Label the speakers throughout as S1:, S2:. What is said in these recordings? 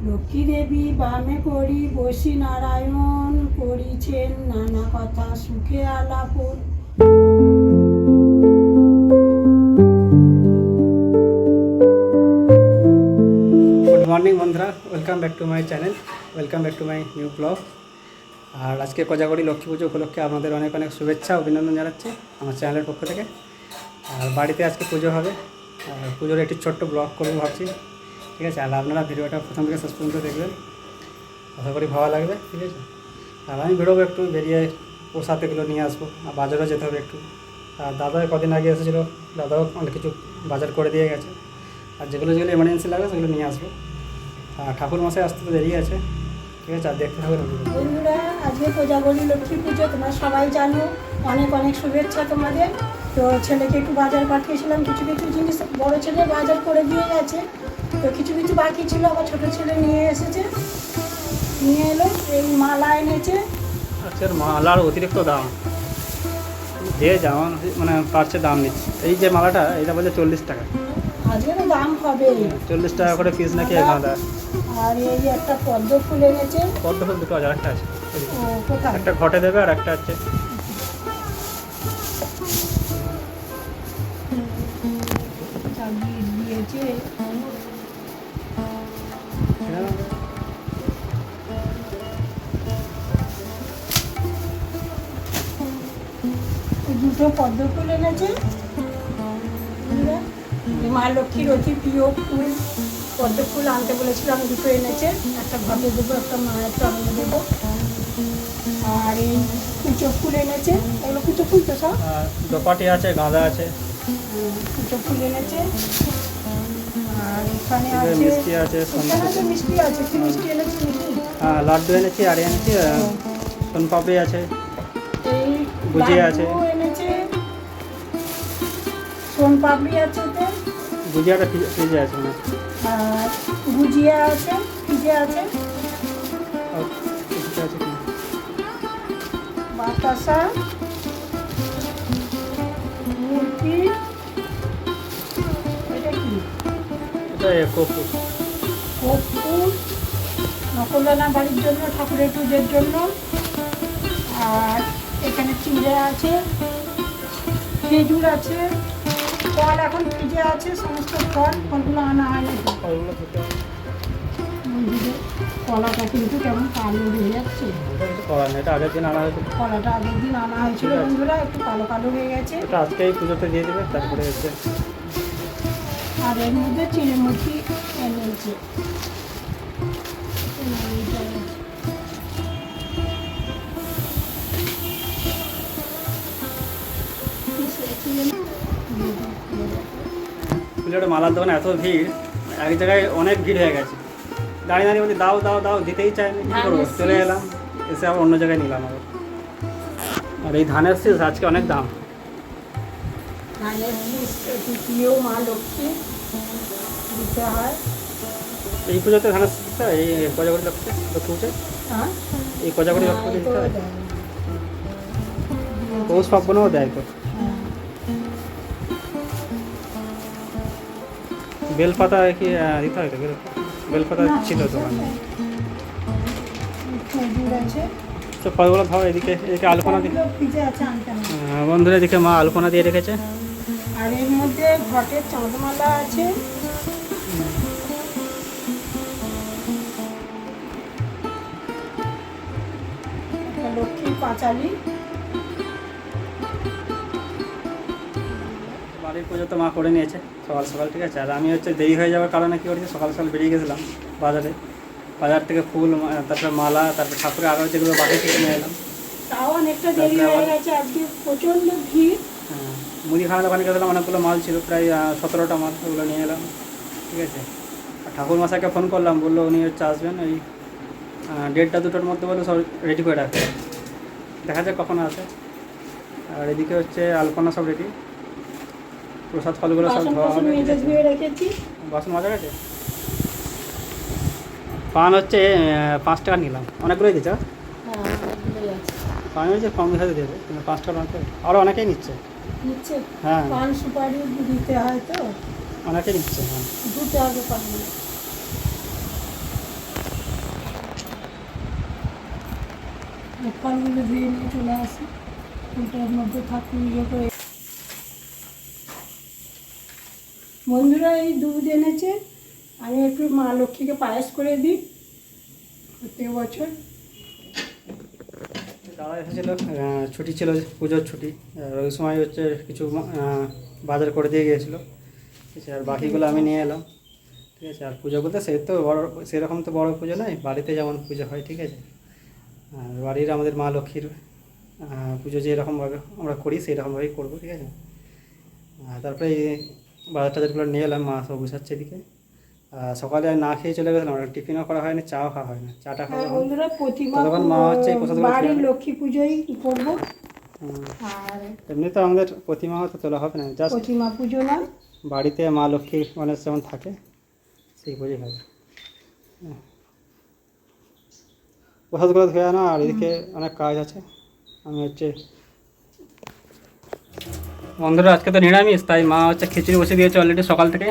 S1: লক্ষ্মী দেবী বামে করি বসি নারায়ণ করিছেন নানা কথা সুখে আলাপন।
S2: গুড মর্নিং বন্ধুরা, welcome back to my channel, welcome back to my new blog. আর আজকে কোজাগরি লক্ষ্মী পুজো উপলক্ষে আপনাদের অনেক অনেক শুভেচ্ছা অভিনন্দন জানাচ্ছি আমার চ্যানেলের পক্ষ থেকে। আর বাড়িতে আজকে পুজো হবে, আর পুজোর একটি ছোট্ট ব্লগ করবো ভাবছি, ঠিক আছে। আর আপনারা ভিডিওটা প্রথম থেকে শেষ পর্যন্ত দেখবেন, আশা করি ভালো লাগবে, ঠিক আছে। আর আমি বেরোবো একটু, বেরিয়ে প্রসাদ এগুলো নিয়ে আসবো, আর বাজারও যেতে হবে একটু। আর দাদা কদিন আগে এসেছিলো, দাদাও অনেক কিছু বাজার করে দিয়ে গেছে। আর যেগুলো যেগুলো এমার্জেন্সি লাগবে সেগুলো নিয়ে আসবো। আর ঠাকুর মশাই আসতে তো দেরি আছে, ঠিক আছে। আর দেখতে হবে
S1: বন্ধুরা, আজকে কোজাগরি লক্ষ্মী পুজো, তোমরা সবাই জানো, অনেক অনেক শুভেচ্ছা তোমাদের। তো ছেলেকে একটু বাজার পাঠিয়েছিলাম, কিছু কিছু জিনিস বড় ছেলে বাজার করে দিয়ে গেছে, তো কিছু কিছু বাকি ছিল, আবার ছোটো ছেলে নিয়ে এসেছে, নিয়ে এলো। এই মালা এনেছে।
S2: আচ্ছা, মালার অতিরিক্ত দাম, যে যেমন মানে পারছে দাম নিচ্ছে। এই যে মালাটা, এটা বলছে 40 টাকা।
S1: আজকে তো দাম হবে
S2: 40 টাকা করে পিস নাকি গাঁদা।
S1: আর এই একটা পদ্ম ফুল এনেছে।
S2: পদ্ম ফুল দুটো আছে, একটা আছে,
S1: ও কোথায়?
S2: একটা ঘটে দেবে আর একটা আছে
S1: চালিয়ে দিয়েছে। দুটো পদ্ম ফুল এনেছে। মা লক্ষ্মীর অতি প্রিয় ফুল পদ্ম ফুল আনতে বলেছিলাম, দুটো এনেছে। একটা ঘটে দেবো, একটা মায়ের চরণে দেবো। আর এই কুচো ফুল এনেছে, এগুলো কুচো ফুল তো সব।
S2: দোপাটি আছে, গাঁদা আছে,
S1: কুচো ফুল এনেছে। আর এখানে
S2: মিষ্টি আছে,
S1: আছে মিষ্টি আছে। কি মিষ্টি এনেছে? মিষ্টি,
S2: হ্যাঁ, লাড্ডু এনেছি, আর এনেছি সোনপাপড়ি আছে,
S1: এই
S2: গুজিয়া আছে,
S1: এনেছে, সোনপাপড়ি আছে,
S2: গুজিয়াটা ফ্রিজে আছে,
S1: আর গুজিয়া আছে, ফ্রিজে আছে, বাতাসা, মুরগি, এটা কি?
S2: এটা কপু,
S1: কর্পূর, নকলদানা বাড়ির জন্য, ঠাকুরের পুজোর জন্য। আর এখানে চিড়ে আছে, খেজুর আছে, ফল এখন ফ্রিজে আছে, সমস্ত ফলগুলো আনা হয়নি। কলাটা কিন্তু কেমন কালো হয়ে যাচ্ছে।
S2: এটা আগের দিন আনা হয়েছিল,
S1: কলাটা আগের দিন আনা হয়েছিল বন্ধুরা, একটু কালো কালো হয়ে গেছে।
S2: এটা আজকেই পুজোতে দিয়ে দেবে, তারপরে হচ্ছে।
S1: আর এর মধ্যে চিড়ে মুরগি এনেছে।
S2: পুজোটা মালার দোকানে এত ভিড়, এক জায়গায় অনেক ভিড় হয়ে গেছে। দাঁড়িয়ে দাঁড়িয়ে বলি দাও দাও দাও, দিতেই চাইনি, কী করবো, চলে এলাম, এসে আবার অন্য জায়গায় নিলাম আবার। আর এই ধানের শীষ আজকে অনেক দাম।
S1: ধানের শীষ প্রিয় মা লক্ষ্মী, দিতে হয়।
S2: এই পুজোতে ধানের শীষ দিতে হয়, এই কোজাগরি লক্ষ্মী পুজো,
S1: হ্যাঁ,
S2: এই কোজাগরি লক্ষ্মী দিতে হয়। পৌষ পার্বণেও দেয় তো। বেলপাতা কি দিতে হয় তো? বেলপাতা ছিল তো, তো ফলগুলো খাও। এদিকে এদিকে আলপনা দিয়ে, বন্ধুরা এদিকে মা আলপনা দিয়ে রেখেছে।
S1: আর এর মধ্যে ঘটের চাঁদমালা আছে। লক্ষ্মীর পাঁচালি।
S2: বাড়ির পুজো তো মা করে নিয়েছে সকাল সকাল, ঠিক আছে। আর আমি হচ্ছে দেরি হয়ে যাওয়ার কারণে কী করেছি, সকাল সকাল বেরিয়ে গেছিলাম বাজারে। বাজার থেকে ফুল, তারপরে মালা, তারপরে ঠাকুরের আরও যেগুলো বাকি থেকে নিয়ে এলাম।
S1: তাও অনেকটা দেরি হয়ে গেছে, আজকে প্রচণ্ড ভিড়।
S2: হ্যাঁ, মুদিখানা দোকানে গেছিলাম, অনেকগুলো মাল ছিল, প্রায় 17টা মাল, ওগুলো নিয়ে এলাম, ঠিক আছে। আর ঠাকুর মশাইকে ফোন করলাম, বললো উনি হচ্ছে আসবেন ওই 1:30 2টার মধ্যে, বললো সব রেডি করে রাখতে। দেখা যাক কখন আসে। আর এদিকে হচ্ছে আলপনা সব রেডি, প্রসাদ ফলগুলো সব ধোয়া হবে। বাসন মাজা গেছে। পান হচ্ছে 5 টাকা নিলাম, অনেকগুলোই দিচ্ছে। পান হচ্ছে কম হাতে দেবে, কিন্তু 5 টাকা আরও অনেকেই নিচ্ছে। হ্যাঁ,
S1: পান সুপারি দিতে হয় তো,
S2: অনেকেই নিচ্ছে। হ্যাঁ,
S1: দিতে হবে পান। তো ফলগুলো ধুয়ে নিয়ে চলে আসি, ওটার মধ্যে ঠাকুর ইয়ে করে। বন্ধুরা এই দুধ এনেছে, আমি একটু মা লক্ষ্মীকে পায়েস করে দিই প্রত্যেক বছর।
S2: দাদা এসেছিলো, ছুটি ছিল, পুজোর ছুটি, আর ওই সময় হচ্ছে কিছু বাজার করে দিয়ে গিয়েছিলো, ঠিক আছে। আর বাকিগুলো আমি নিয়ে এলাম, ঠিক আছে। আর পুজো বলতে সে তো বড়, সেরকম তো বড় পুজো নয়, বাড়িতে যেমন পুজো হয়, ঠিক আছে। আর বাড়ির আমাদের মা লক্ষ্মীর পুজো যেরকমভাবে আমরা করি সেই রকমভাবেই করবো, ঠিক আছে। তারপরে এই বাজার টাজারগুলো নিয়ে এলাম, মা সব গুছাচ্ছে এদিকে। সকালে না খেয়ে চলে গেছিলাম, টিফিনও করা হয়নি, চাও খাওয়া হয় না, চাটা খাওয়া হয়।
S1: বন্ধুরা প্রতিমা
S2: তখন মা হচ্ছে এই প্রসাদগুলো
S1: বাড়ির লক্ষ্মী পুজোই করবো। আর
S2: এমনি তো আমাদের প্রতিমা হয়তো তোলা হবে না, জাস্ট
S1: প্রতিমা পুজো না,
S2: বাড়িতে মা লক্ষ্মী গণেশ যেমন থাকে সেই পুজোই হবে। প্রসাদগুলো ধুয়ে আনা, আর এদিকে অনেক কাজ আছে। আমি হচ্ছে বন্ধুরা আজকে তো নিরামিষ, তাই মা হচ্ছে খিচুড়ি বসে দিয়েছে অলরেডি সকাল থেকে।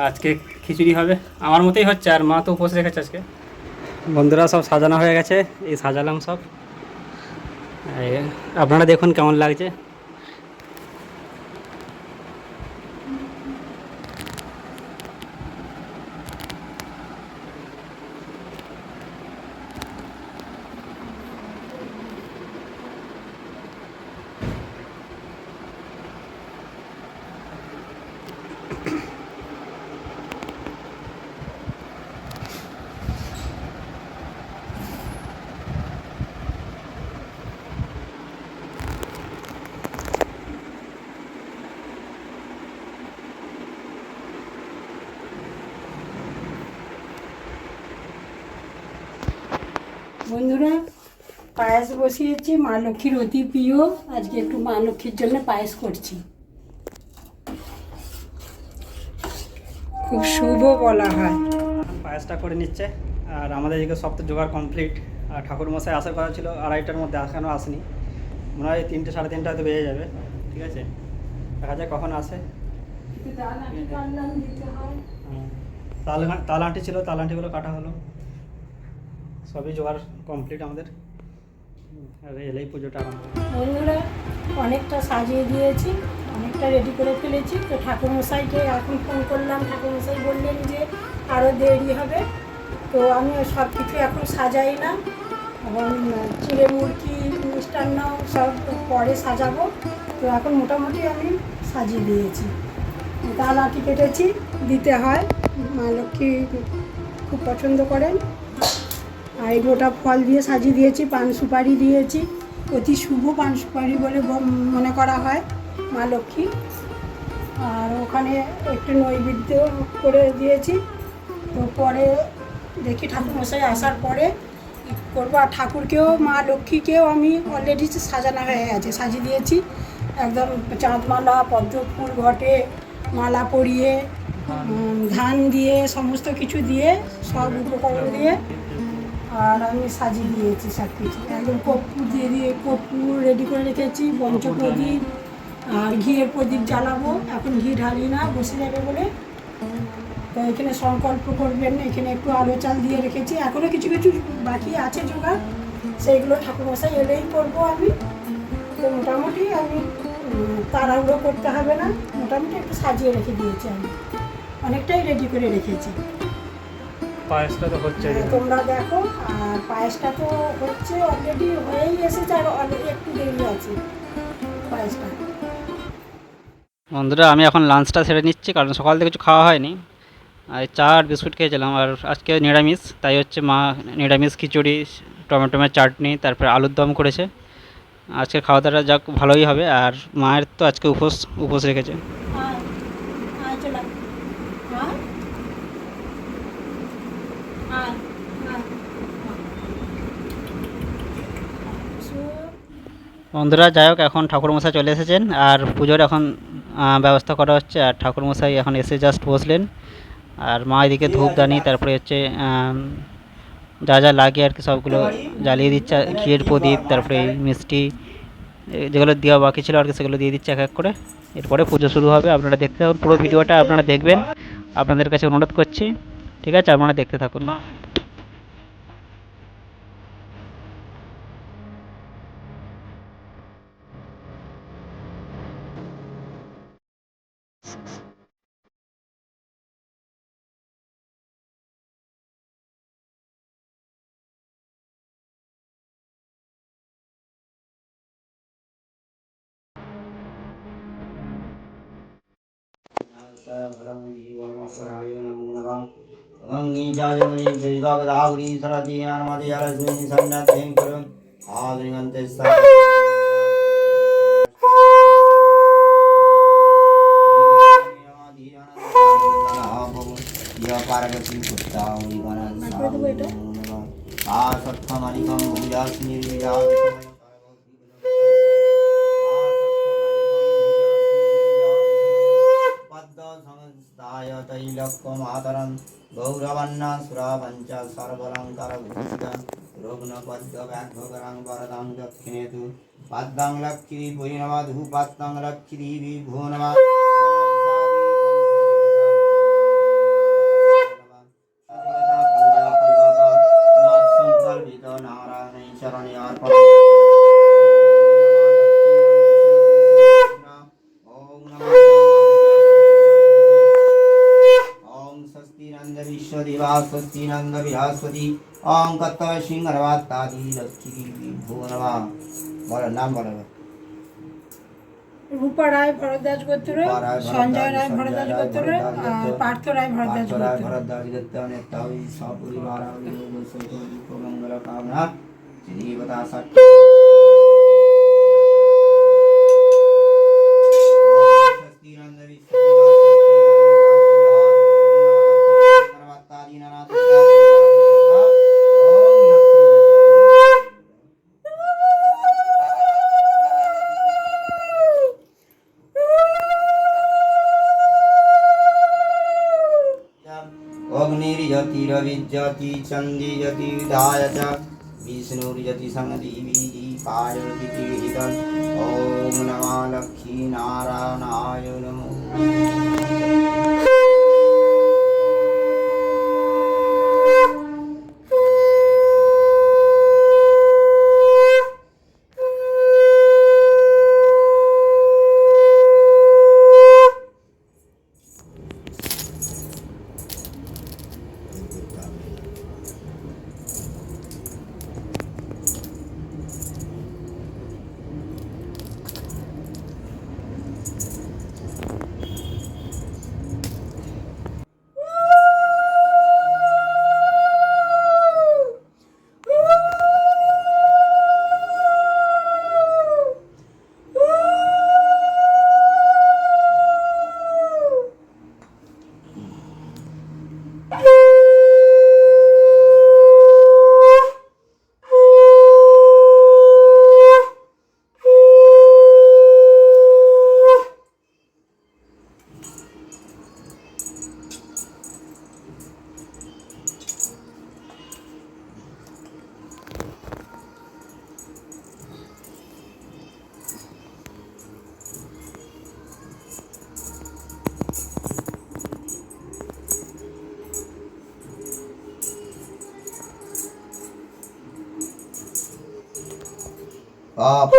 S2: আজকে খিচুড়ি হবে, আমার মতোই হচ্ছে, আর মা তো উপোস রেখেছে আজকে। বন্ধুরা সব সাজানো হয়ে গেছে, এই সাজালাম সব, আপনারা দেখুন কেমন লাগছে।
S1: বন্ধুরা পায়েস বসিয়েছি, মা লক্ষ্মীর অতি প্রিয়, আজকে একটু মা লক্ষ্মীর জন্য পায়েস করছি। খুব শুভ বলা হয়।
S2: পায়েসটা করে নিচ্ছে, আর আমাদের এদিকে সব তো জোগাড় কমপ্লিট। আর ঠাকুর মশাই আসার কথা ছিল 2:30টার মধ্যে, এখনও আসেনি, মনে হয় 3টে সাড়ে 3টে হয়তো বেজে যাবে, ঠিক আছে। দেখা যায় কখন আসে। তাল আঁটি ছিল, তাল আঁটিগুলো কাটা হলো, সবই জোগাড় কমপ্লিট আমাদের। আর এলেই পুজোটা আরম্ভ।
S1: বন্ধুরা অনেকটা সাজিয়ে দিয়েছি, অনেকটা রেডি করে ফেলেছি। তো ঠাকুরমশাইকে এখন ফোন করলাম, ঠাকুরমশাই বললেন যে আরও দেরি হবে। তো আমি সব কিছু এখন সাজাই না, এবং চিড়ে মুরগি মিষ্টান্ন সব পরে সাজাবো। তো এখন মোটামুটি আমি সাজিয়ে দিয়েছি, তাল আঁটি কেটেছি, দিতে হয়, মা লক্ষ্মী খুব পছন্দ করেন। আর এই গোটা ফল দিয়ে সাজিয়ে দিয়েছি, পান সুপারি দিয়েছি, অতি শুভ পান সুপারি বলে মনে করা হয় মা লক্ষ্মী। আর ওখানে একটু নৈবেদ্য করে দিয়েছি। তো পরে দেখি ঠাকুরমশাই আসার পরে করবো। আর ঠাকুরকেও মা লক্ষ্মীকেও আমি অলরেডি সাজানো হয়ে গেছে, সাজিয়ে দিয়েছি একদম, চাঁদমালা পদ্ম ফুল ঘটে মালা পরিয়ে, ধান দিয়ে সমস্ত কিছু দিয়ে, সব উপকরণ দিয়ে আর আমি সাজিয়ে দিয়েছি সব কিছু। একদম কর্পূর দিয়ে কর্পূর রেডি করে রেখেছি, পঞ্চপ্রদীপ আর ঘিয়ের প্রদীপ জ্বালাবো। এখন ঘি ঢালি না, বসে যাবে বলে। তো এখানে সংকল্প করবেন, এখানে একটু আলো চাল দিয়ে রেখেছি, এখনও কিছু কিছু বাকি আছে জোগাড়, সেইগুলো ঠাকুরমশাই এলেই করবো আমি। তো মোটামুটি আমি তাড়াহুড়ো করতে হবে না, মোটামুটি একটু সাজিয়ে রেখে দিয়েছি, আমি অনেকটাই রেডি করে রেখেছি।
S2: পায়েসটা তো হচ্ছে,
S1: তোমরা দেখো। আর পায়েসটা তো হচ্ছে, অলরেডি হয়েই এসেছে, আর অলরেডি একটু দেরি আছে পায়েসটা।
S2: বন্ধুরা আমি এখন লাঞ্চটা সেরে নিচ্ছি, কারণ সকাল থেকে কিছু খাওয়া হয়নি, আর চা আর বিস্কুট খেয়েছিলাম। আর আজকে নিরামিষ, তাই হচ্ছে মা নিরামিষ খিচুড়ি, টমেটোমের চাটনি, তারপরে আলুর দম করেছে। আজকে খাওয়া দাওয়াটা যাক ভালোই হবে। আর মায়ের তো আজকে উপোস রেখেছে। বন্ধুরা যাই হোক, এখন ঠাকুরমশাই চলে এসেছেন, আর পুজোর এখন ব্যবস্থা করা হচ্ছে। আর ঠাকুরমশাই এখন এসে জাস্ট বসলেন, আর মা এদিকে ধূপদানি, তারপরে হচ্ছে যা যা লাগে আর কি সবগুলো জ্বালিয়ে দিচ্ছে, ঘিয়ের প্রদীপ, তারপরে মিষ্টি যেগুলো দেওয়া বাকি ছিল আর কি সেগুলো দিয়ে দিচ্ছে এক এক করে। এরপরে পুজো শুরু হবে। আপনারা দেখতে থাকুন, পুরো ভিডিওটা আপনারা দেখবেন, আপনাদের কাছে অনুরোধ করছি, ঠিক আছে। আপনারা দেখতে থাকুন।
S3: पार्वती पुत्रावली आसत्थमनिकं भुजास्मि पद्मसंस्थाय तैलक्यमातरं गौरवन्ना सुरापञ्च सर्वलङ्कारभूषितं रुग्णपद्मव्याघ्रकरं वरदं दक्षिणेतु पद्मं लक्ष्मी भूयनमधुपद्मं लक्ष्मी विभो नमः स्वस्ति नंद विरास्वती ओम कर्तव्य सिंह नवात्तादि लक्ष्मी विभो नमः बोलो नाम बोलो
S1: রূপা রায় ভরদ্বাজ গোত্র, সঞ্জয় রায় ভরদ্বাজ গোত্র আর পার্থ রায় ভরদ্বাজ গোত্র।
S3: भरद्वाज गोत्र नेतावी सपरिवार मंगल कामना श्रीवता सत्य अग्निर्यतिरविज्यति चन्दियति विधाय च विष्णुर्यति संदीविः पार्वतीति विहितम् ॐ नमो लक्ष्मी नारायणाय नमो आप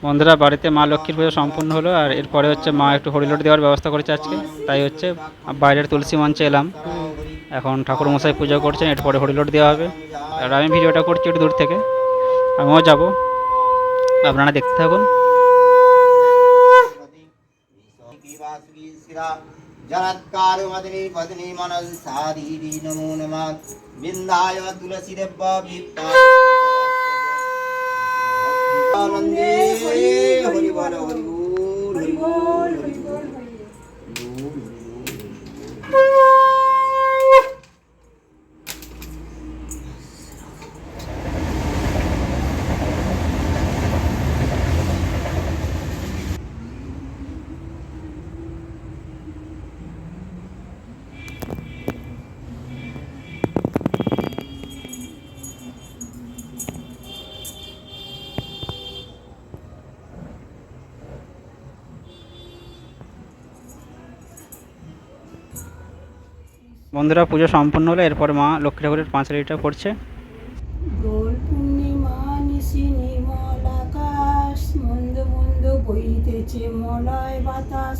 S2: বন্ধুরা বাড়িতে মা লক্ষ্মীর পুজো সম্পূর্ণ হলো, আর এরপরে হচ্ছে মা একটু হরিলোট দেওয়ার ব্যবস্থা করেছে আজকে, তাই হচ্ছে বাইরের তুলসী মঞ্চে এলাম। এখন ঠাকুর মশাই পুজো করছেন, এরপরে হরিলোট দেওয়া হবে। আর আমি ভিডিওটা করছি একটু দূর থেকে, আমিও যাব, আপনারা দেখতে থাকুন।
S3: जनत्कार मदनी पत्नी मनल सारी नमो नमः बिंदाय तुलसी देव आनंदे हरि बोल हरि बोल हरि बोल हरि बोल
S2: বন্ধুরা পুজো সম্পূর্ণ হলো, এরপরে মা লক্ষ্মী ঠাকুরের পাঁচালিটা পড়ছে।
S1: দোল পূর্ণিমা নিশি নির্মল আকাশ, মন্দ মন্দ বইতেছে মলয় বাতাস,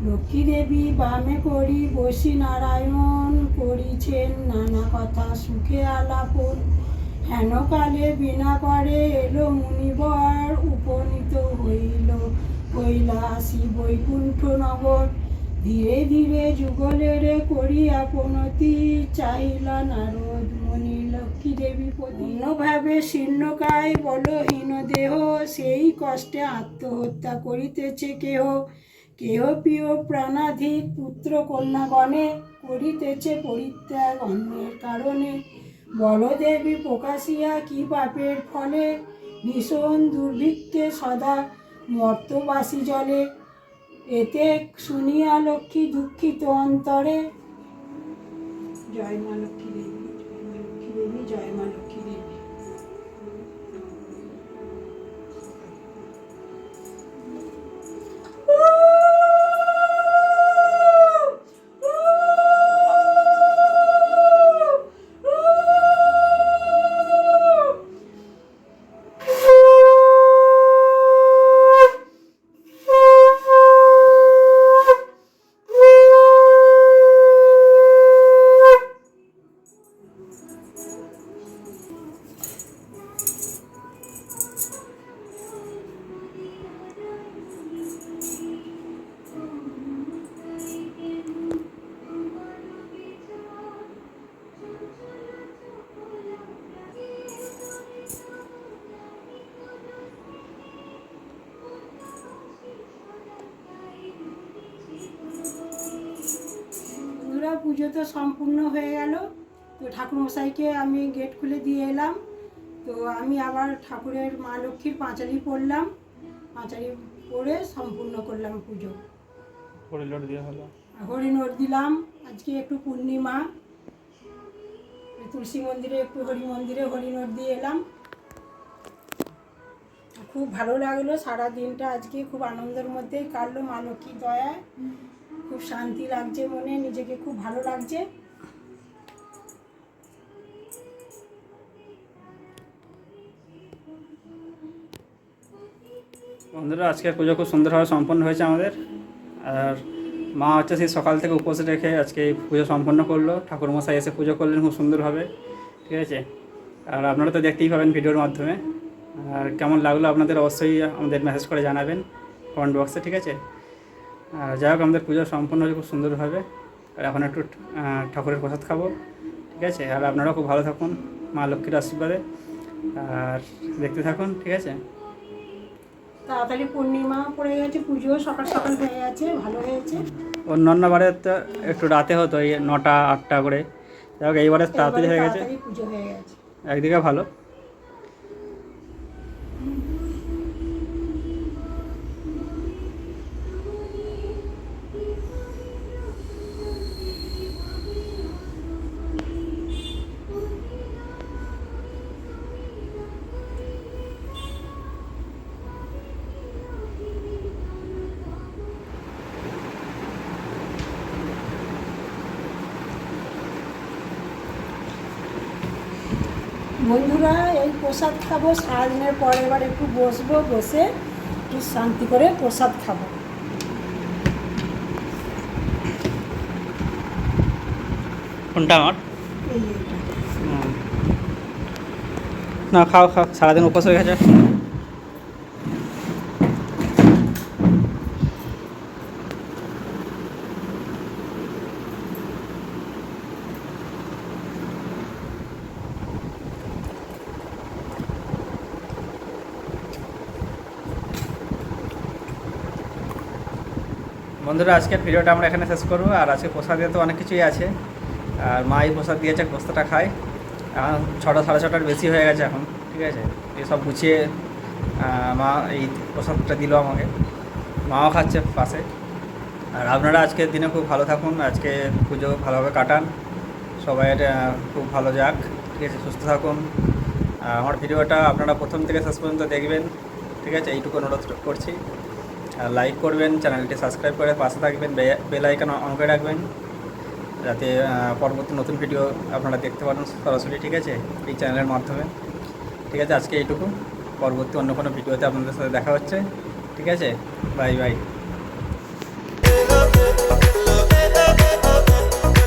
S1: লক্ষ্মী দেবী বামে করি বসি নারায়ণ, করিছেন নানা কথা সুখে আলাপন। হেনকালে বিনা করে এলো মুনিবর, উপনীত কৈলাসী বৈকুণ্ঠ নগর। ধীরে ধীরে যুগলের করি আপনতি, চাহিলা নারদ মনি লক্ষ্মী দেবী অন্যভাবে শীর্ণকায় বলহীন দেহ, সেই কষ্টে আত্মহত্যা করিতেছে কেহ। কেহ প্রিয় প্রাণাধিক পুত্র কন্যাগণে, করিতেছে পরিত্যাগ অন্যের কারণে। বলদেবী প্রকাশিয়া কি পাপের ফলে, ভীষণ দুর্ভিক্ষে সদা মর্তবাসী জলে। এতে শুনিয়া লক্ষ্মী দুঃখিত অন্তরে। জয় মা লক্ষ্মী দেবী, জয় মা লক্ষ্মী দেবী, জয় মা লক্ষ্মী দেবী। পুজো তো সম্পূর্ণ হয়ে গেল। তো ঠাকুরমশাইকে আমি গেট খুলে দিয়ে এলাম। তো আমি আবার ঠাকুরের মা লক্ষ্মীর পাঁচালি পড়লাম, পাঁচালি পড়ে সম্পূর্ণ করলাম পুজো।
S2: হরিলোট দেওয়া হলো,
S1: হরিনোট দিলাম। আজকে একটু পূর্ণিমা, তুলসী মন্দিরে একটু হরিনোট দিয়ে এলাম। খুব ভালো লাগলো, সারা দিনটা আজকে খুব আনন্দের মধ্যেই কাটলো মা লক্ষ্মীর দয়ায়। খুব শান্তি লাগছে মনে, নিজেকে খুব ভালো লাগছে।
S2: বন্ধুরা, আজকের পুজো খুব সুন্দরভাবে সম্পন্ন হয়েছে আমাদের। আর মা হচ্ছে সেই সকাল থেকে উপোস রেখে আজকে এই পুজো সম্পন্ন করলো। ঠাকুরমশাই এসে পুজো করলেন খুব সুন্দরভাবে, ঠিক আছে। আর আপনারা তো দেখতেই পাবেন ভিডিওর মাধ্যমে। আর কেমন লাগলো আপনাদের অবশ্যই আমাদের মেসেজ করে জানাবেন কমেন্ট বক্সে, ঠিক আছে। আর যাই হোক, আমাদের পুজো সম্পন্ন হয়েছে খুব সুন্দরভাবে। আর এখন একটু ঠাকুরের প্রসাদ খাবো, ঠিক আছে। আর আপনারাও খুব ভালো থাকুন মা লক্ষ্মীর আশীর্বাদে, আর দেখতে থাকুন, ঠিক আছে।
S1: তাড়াতাড়ি পূর্ণিমা পড়ে গেছে, পুজো সকাল সকাল হয়ে গেছে, ভালো হয়েছে।
S2: অন্যান্য বারে তো একটু রাতে হতো, এই 9টা 8টা করে। যাই হোক, এইবারে তাড়াতাড়ি হয়ে গেছে,
S1: পুজো হয়ে গেছে,
S2: একদিকে ভালো।
S1: বন্ধুরা এই প্রসাদ খাবো সারাদিনের পরে, এবার একটু বসবো, বসে একটু শান্তি করে প্রসাদ খাবো।
S2: কোনটা আমার?
S1: এই এইটা।
S2: না, খাও খাও, সারাদিন উপোস হয়ে গেছে। বন্ধুরা, আজকের ভিডিওটা আমরা এখানে শেষ করবো। আর আজকে প্রসাদে তো অনেক কিছুই আছে, আর মা এই প্রসাদ দিয়েছে, প্রসাদটা খাই। 6টা 6:30টার বেশি হয়ে গেছে এখন, ঠিক আছে। এসব গুছিয়ে মা এই প্রসাদটা দিল আমাকে, মাও খাচ্ছে পাশে। আর আপনারা আজকের দিনে খুব ভালো থাকুন, আজকে পুজো ভালোভাবে কাটান, সবাই খুব ভালো যাক, ঠিক আছে। সুস্থ থাকুন। আমার ভিডিওটা আপনারা প্রথম থেকে শেষ পর্যন্ত দেখবেন, ঠিক আছে, এইটুকু অনুরোধ করছি। আর লাইক করবেন, চ্যানেলটি সাবস্ক্রাইব করে পাশে থাকবেন, বেল আইকন অন করে রাখবেন, যাতে পরবর্তী নতুন ভিডিও আপনারা দেখতে পারেন সরাসরি, ঠিক আছে, এই চ্যানেলের মাধ্যমে, ঠিক আছে। আজকে এইটুকু, পরবর্তী অন্য কোনো ভিডিওতে আপনাদের সাথে দেখা হচ্ছে, ঠিক আছে। Bye bye.